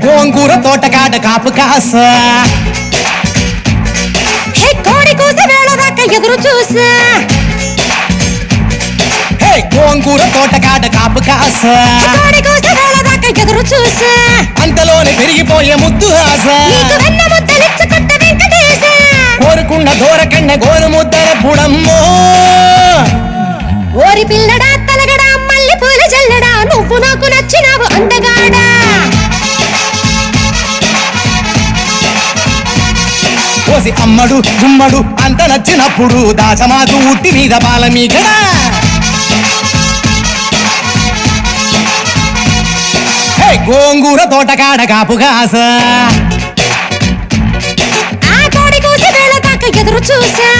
గోంగూర తోటకాడ కాపు కాస కోడి కూస వేళ దాకా ఎదురు చూసా గోంగూర తోటకాడ కాపు కాస కోడి కూస వేళ దాకా ఎదురు చూసా అంతలోనే పెరిగిపోయే ముద్దు ఆశ వెన్న ముద్దలిచ్చుకుంట వెంకటేశ కోరుకున్న దూరకన్న గోరు ముద్దర పుడమ్మో ఓరి పిల్లడా తలగడా మల్లె పూల జల్లడా నువ్వు నాకు నచ్చినావు అందగాడా కోసి అమ్మడు గుమ్మడు అంత నచ్చినప్పుడు దాచమాకు ఉట్టి మీద బాల మీగడా గోంగూర తోటకాడ కాపు కాస ఆ కోడి కూసి వేళ దాకా ఎదురు చూసా